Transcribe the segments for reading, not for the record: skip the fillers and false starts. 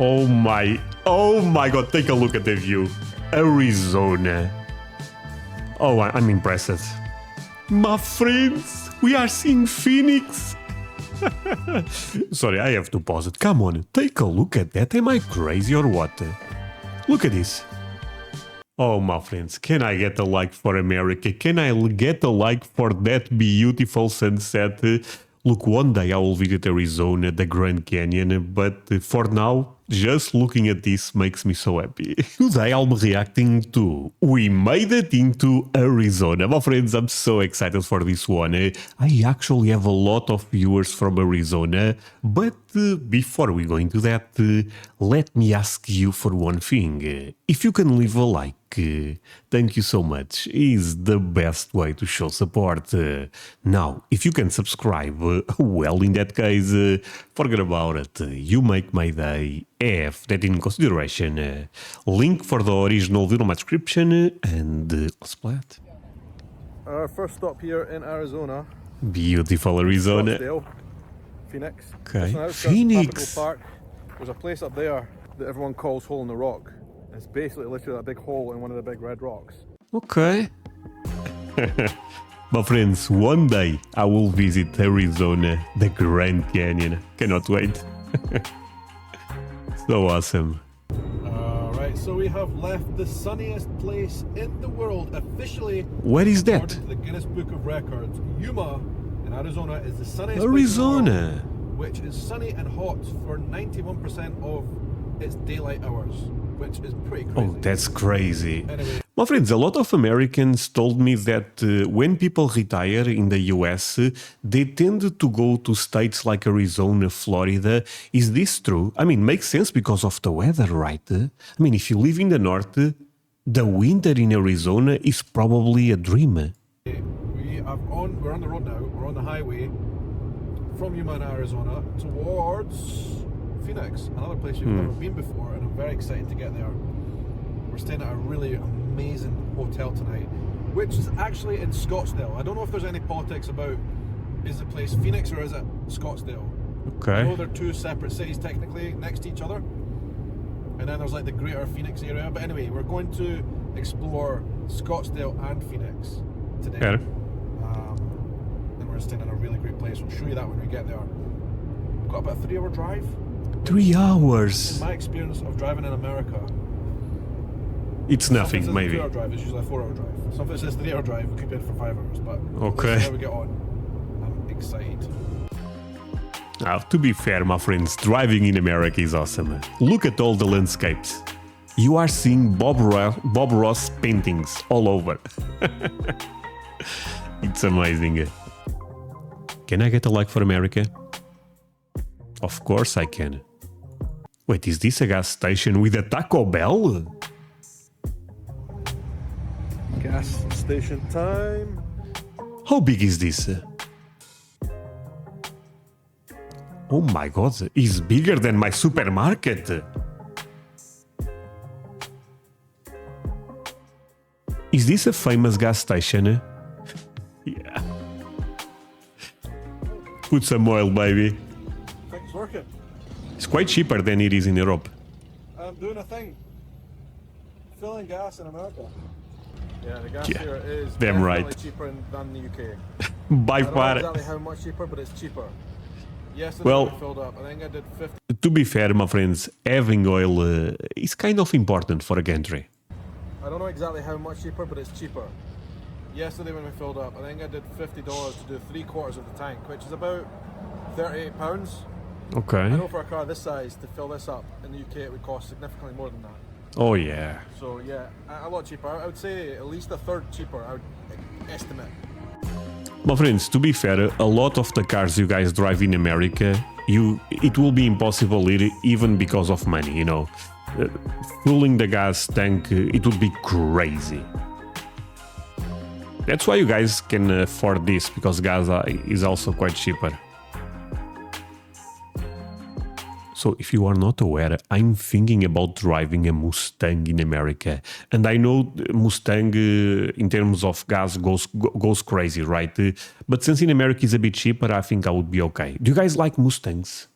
Oh my god, take a look at the view. Arizona. Oh, I'm impressed. My friends, we are seeing Phoenix. Sorry, I have to pause it. Come on, take a look at that. Am I crazy or what? Look at this. Oh, my friends, can I get a like for America? Can I get a like for that beautiful sunset? Look, one day I will visit Arizona, the Grand Canyon, but for now, just looking at this makes me so happy. Today I'll be reacting to We Made It into Arizona. My friends, I'm so excited for this one. I actually have a lot of viewers from Arizona, but before we go into that, let me ask you for one thing. If you can leave a like, thank you so much. Is the best way to show support. Now, if you can subscribe, well, in that case, forget about it. You make my day. Have that in consideration. Link for the original video in my description, and let's play it. Our first stop here in Arizona. Beautiful Arizona. Scottsdale, Phoenix. Okay, Phoenix. Park. There's a place up there that everyone calls Hole in the Rock. It's basically literally a big hole in one of the big red rocks. Okay. My friends, one day I will visit Arizona, the Grand Canyon. Cannot wait. So awesome. Alright, so we have left the sunniest place in the world officially. Where is that? According to the Guinness Book of Records, Yuma in Arizona is the sunniest Arizona, place in the world, which is sunny and hot for 91% of its daylight hours, which is pretty crazy. Oh, that's crazy. Anyway. My friends, a lot of Americans told me that when people retire in the US, they tend to go to states like Arizona, Florida. Is this true? I mean, makes sense because of the weather, right? I mean, if you live in the north, the winter in Arizona is probably a dream. We're on the road now. We're on the highway from Yuma, Arizona, towards Phoenix, another place you've never been before, and I'm very excited to get there. We're staying at a really amazing hotel tonight, which is actually in Scottsdale. I don't know if there's any politics about, is the place Phoenix or is it Scottsdale? Okay. I know they're two separate cities technically next to each other, and then there's like the greater Phoenix area, but anyway, we're going to explore Scottsdale and Phoenix today. Yeah. And we're staying in a really great place. We'll show you that when we get there. We've got about a 3-hour drive. 3 hours. In my experience of driving in America, it's nothing, maybe. 2-hour drive is usually a 4-hour drive. Something that says 3-hour drive, we could be in for 5 hours, but okay. Let's see how we get on. I'm excited. Now, to be fair, my friends, driving in America is awesome. Look at all the landscapes. You are seeing Bob Ross paintings all over. It's amazing. Can I get a like for America? Of course I can. Wait, is this a gas station with a Taco Bell? Gas station time. How big is this? Oh my god, it's bigger than my supermarket. Is this a famous gas station? Yeah. Put some oil, baby. I think it's working. It's quite cheaper than it is in Europe. I'm doing a thing. Filling gas in America. Yeah, the gas here is damn definitely right. cheaper than the UK. By I don't far. know exactly how much cheaper, but it's cheaper. Yesterday Well, I filled up. I think I did 50. To be fair, my friends, having oil is kind of important for a country. I don't know exactly how much cheaper, but it's cheaper. Yesterday when we filled up, I think I did $50 to do 3/4 of the tank, which is about £38. Okay. I know for a car this size, to fill this up in the UK, it would cost significantly more than that. Oh yeah. So yeah, a lot cheaper. I would say at least a third cheaper, I would estimate. My friends, to be fair, a lot of the cars you guys drive in America, it will be impossible even because of money, you know. Filling the gas tank, it would be crazy. That's why you guys can afford this, because gas is also quite cheaper. So if you are not aware, I'm thinking about driving a Mustang in America. And I know Mustang in terms of gas goes crazy, right? But since in America it's a bit cheaper, I think I would be okay. Do you guys like Mustangs?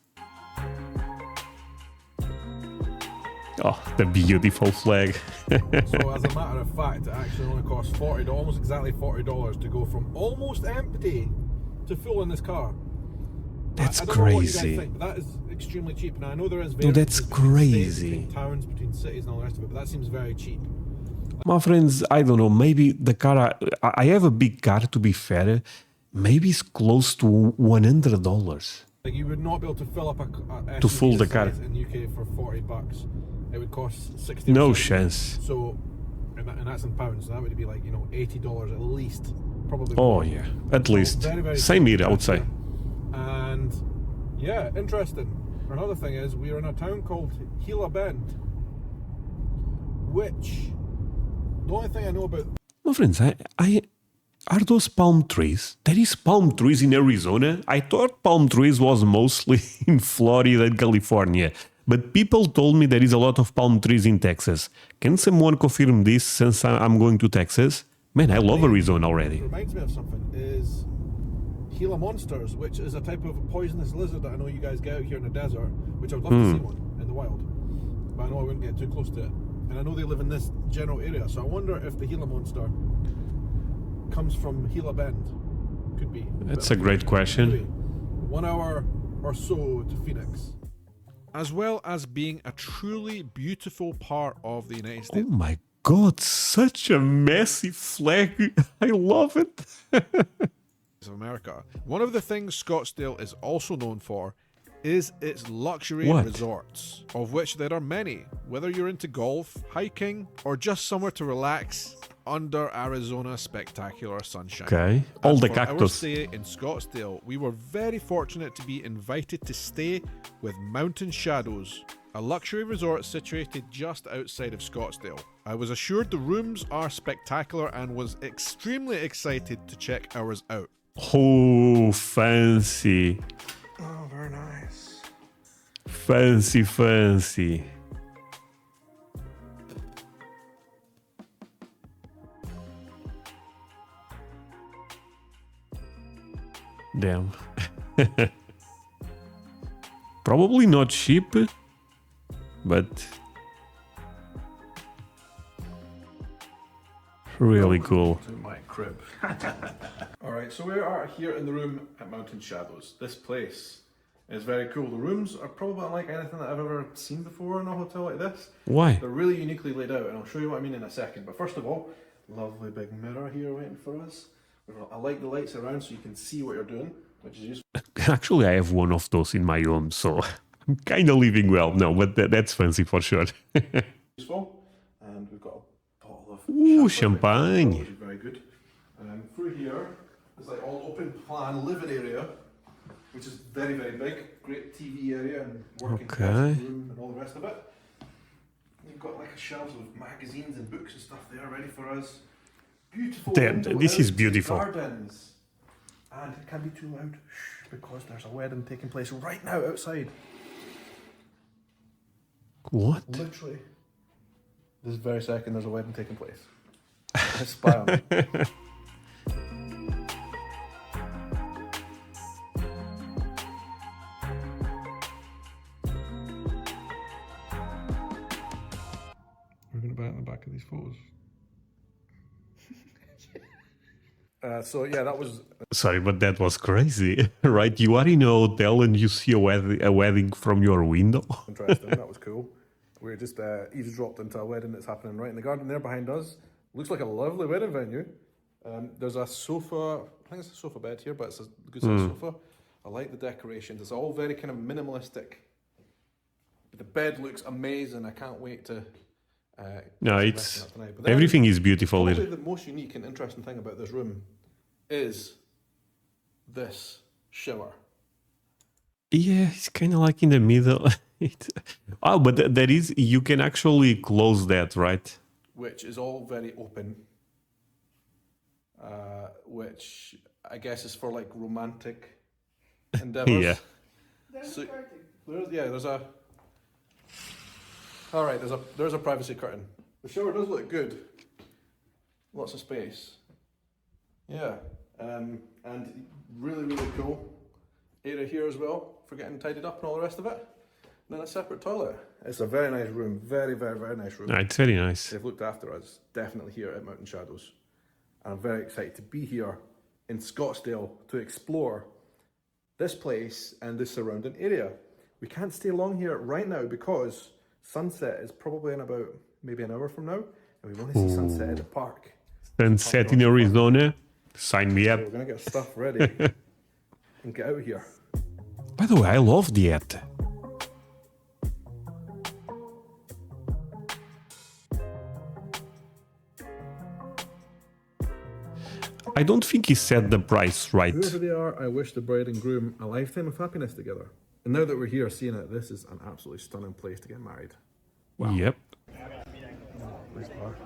Oh, the beautiful flag. So as a matter of fact, it actually only costs $40, almost exactly $40 to go from almost empty to full in this car. That's I don't know what you guys crazy. think, but that is extremely cheap. Now I know there is No, that's variances between states, crazy. between towns, between cities, and all the rest of it, but that seems very cheap. My friends, I don't know, maybe the car, I have a big car to be fair, maybe it's close to $100 Like you would not be able to fill up a to SUV fill the this car. size in the UK for $40. It would cost 60. No or 70. chance. So, and that's in pounds. So that would be like $80 at least, probably. Oh more. yeah, at So least. very, very Same cheap here, I would say. And yeah, interesting. Another thing is we are in a town called Gila Bend, which the only thing I know about. My friends, are those palm trees? There is palm trees in Arizona. I thought palm trees was mostly in Florida and California. But people told me there is a lot of palm trees in Texas. Can someone confirm this since I'm going to Texas? Man, I love Arizona already. Reminds me of something is Gila monsters, which is a type of poisonous lizard that I know you guys get out here in the desert, which I would love to see one in the wild. But I know I wouldn't get too close to it. And I know they live in this general area, so I wonder if the Gila monster comes from Gila Bend. Could be. That's a great question. Anyway, 1 hour or so to Phoenix. As well as being a truly beautiful part of the United Oh States my god, such a messy flag. I love it. of America, one of the things Scottsdale is also known for is its luxury What? resorts, of which there are many. Whether you're into golf, hiking, or just somewhere to relax under Arizona's spectacular sunshine. Okay, all As the for our cactus. stay in Scottsdale, we were very fortunate to be invited to stay with Mountain Shadows, a luxury resort situated just outside of Scottsdale. I was assured the rooms are spectacular and was extremely excited to check ours out. Oh, fancy. Oh, very nice. Fancy, fancy. Damn. Probably not cheap, but really cool. To my crib. Alright, so we are here in the room at Mountain Shadows. This place is very cool. The rooms are probably unlike anything that I've ever seen before in a hotel like this. Why? They're really uniquely laid out, and I'll show you what I mean in a second. But first of all, lovely big mirror here waiting for us. I like the lights around so you can see what you're doing, which is useful. Actually, I have one of those in my room, so I'm kind of living well. No, but that's fancy for sure. And we've got a bottle of Ooh, champagne, champagne. which is very good. Through here is like all open plan living area, which is very, very big. Great TV area and working Okay. room and all the rest of it. You've got like a shelf of magazines and books and stuff there ready for us. Beautiful. Damn, window this out is to the beautiful. Gardens. And it can't be too loud because there's a wedding taking place right now outside. What? Literally, this very second there's a wedding taking place. Let's spy on it. We're going to buy it on the back of these photos. So yeah, that was Sorry, but that was crazy, right? You are in a hotel and you see a wedding from your window. interesting. That was cool. We just eavesdropped into a wedding that's happening right in the garden there behind us. Looks like a lovely wedding venue. There's a sofa. I think it's a sofa bed here, but it's a good size sofa. I like the decorations. It's all very kind of minimalistic. But the bed looks amazing. I can't wait to. No, see it's that tonight. But then everything is beautiful probably here. the most unique and interesting thing about this room is this shower. Yeah, it's kind of like in the middle. Oh, but there is, you can actually close that, right? Which is all very open, which I guess is for like romantic endeavors. Yeah. So, there's a. All right, there's a privacy curtain. The shower does look good. Lots of space. Yeah, and really, really cool area here as well for getting tidied up and all the rest of it. then a separate toilet. It's a very nice room. Very, very, very nice room. It's very nice. They've looked after us, definitely here at Mountain Shadows. And I'm very excited to be here in Scottsdale to explore this place and the surrounding area. We can't stay long here right now because sunset is probably in about maybe an hour from now, and we want to see sunset at the park. Sunset in Arizona. Sign me up. So we're gonna get stuff ready and get out of here. By the way, I love the hat. I don't think he set the price right. Whoever they are, I wish the bride and groom a lifetime of happiness together. And now that we're here seeing it, this is an absolutely stunning place to get married. Wow. Yep. Nice bar.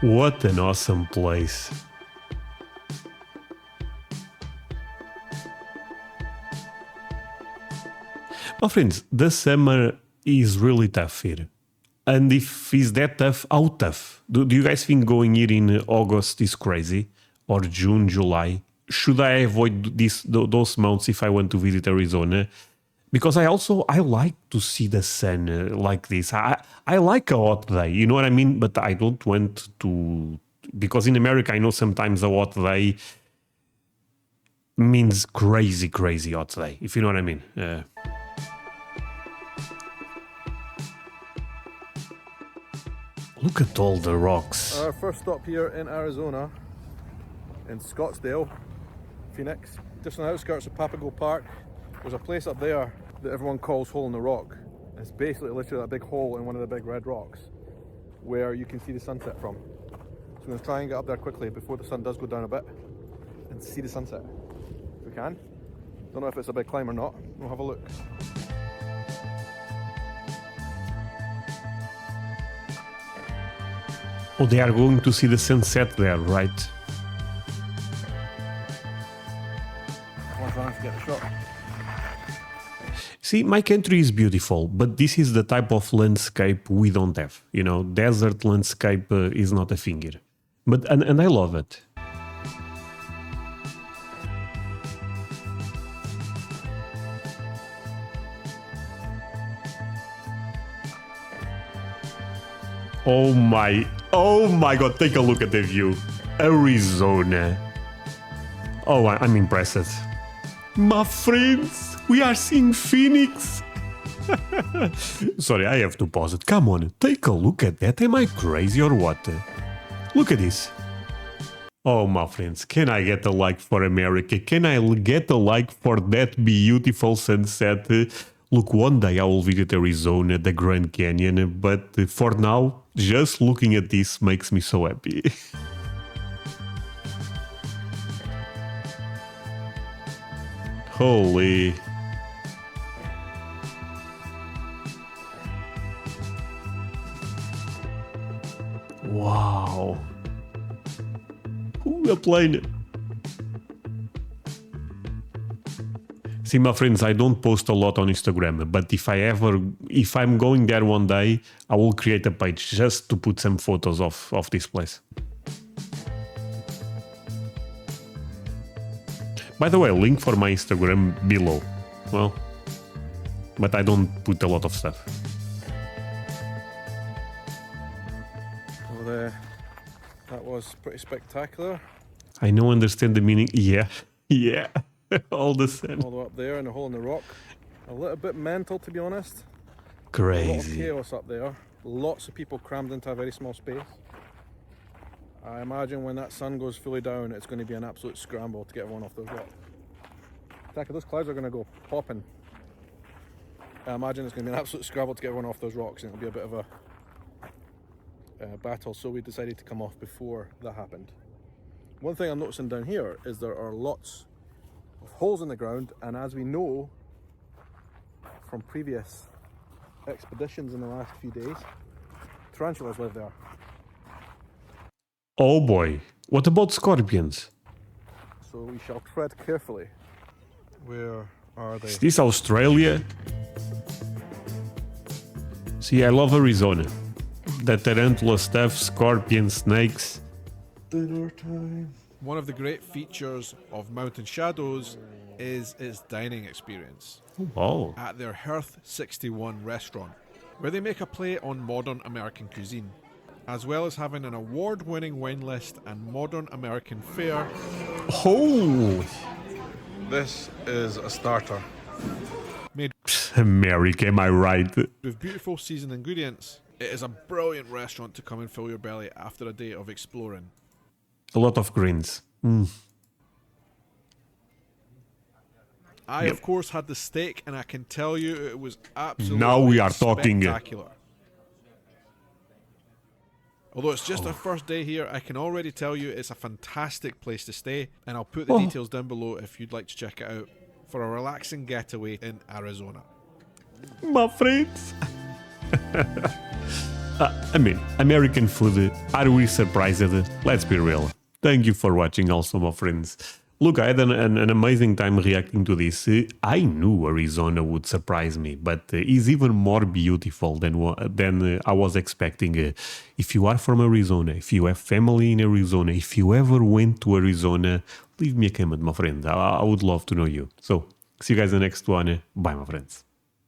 What an awesome place. Well, friends, the summer is really tough here. And if it's that tough, how tough? Do you guys think going here in August is crazy? Or June, July? Should I avoid those months if I want to visit Arizona? Because I like to see the sun like this. I like a hot day, you know what I mean? But I don't want to... Because in America, I know sometimes a hot day means crazy, crazy hot day, if you know what I mean. Look at all the rocks. Our first stop here in Arizona, in Scottsdale, Phoenix, just on the outskirts of Papago Park. There's a place up there that everyone calls Hole in the Rock. It's basically literally a big hole in one of the big red rocks where you can see the sunset from. So I'm going to try and get up there quickly before the sun does go down a bit and see the sunset. If we can. Don't know if it's a big climb or not. We'll have a look. Oh, they are going to see the sunset there, right? Everyone's running to get the shot. See, my country is beautiful, but this is the type of landscape we don't have. You know, desert landscape is not a thing here. But, and I love it. Oh my god, take a look at the view. Arizona. Oh, I'm impressed. My friends, we are seeing Phoenix. Sorry, I have to pause it. Come on, take a look at that. Am I crazy or what? Look at this. Oh, my friends, can I get a like for America? Can I get a like for that beautiful sunset? Look, one day I will visit Arizona, the Grand Canyon, but for now, just looking at this makes me so happy. Holy. Wow. Ooh, a plane. See, my friends, I don't post a lot on Instagram, but if I'm going there one day, I will create a page just to put some photos of this place. By the way, link for my Instagram below. Well, but I don't put a lot of stuff. Well, that was pretty spectacular. I now understand the meaning. Yeah, yeah. All the same. All the way up there in a hole in the rock. A little bit mental, to be honest. Crazy. A lot of chaos up there. Lots of people crammed into a very small space. I imagine when that sun goes fully down, it's going to be an absolute scramble to get everyone off those rocks. Those clouds are going to go popping. I imagine it's going to be an absolute scramble to get everyone off those rocks, and it'll be a bit of a battle. So we decided to come off before that happened. One thing I'm noticing down here is there are lots of holes in the ground, and as we know from previous expeditions in the last few days, tarantulas live there. Oh boy, what about scorpions? So we shall tread carefully. Where are they? Is this Australia? See, I love Arizona. The tarantula stuff, scorpion, snakes. Dinner time. One of the great features of Mountain Shadows is its dining experience Oh, at their Hearth 61 restaurant, where they make a play on modern American cuisine, as well as having an award-winning wine list and modern American fare. oh, This is a starter. Made America, am I right? with beautiful seasoned ingredients, it is a brilliant restaurant to come and fill your belly after a day of exploring. A lot of greens. I, of course, had the steak, and I can tell you it was absolutely Now we are talking. spectacular. Although it's just our first day here, I can already tell you it's a fantastic place to stay, and I'll put the details down below if you'd like to check it out for a relaxing getaway in Arizona. My friends. I mean, American food, are we surprised? Let's be real. Thank you for watching also, my friends. Look, I had an amazing time reacting to this. I knew Arizona would surprise me, but it's even more beautiful than I was expecting. If you are from Arizona, if you have family in Arizona, if you ever went to Arizona, leave me a comment, my friend. I would love to know you. So, see you guys in the next one. Bye, my friends.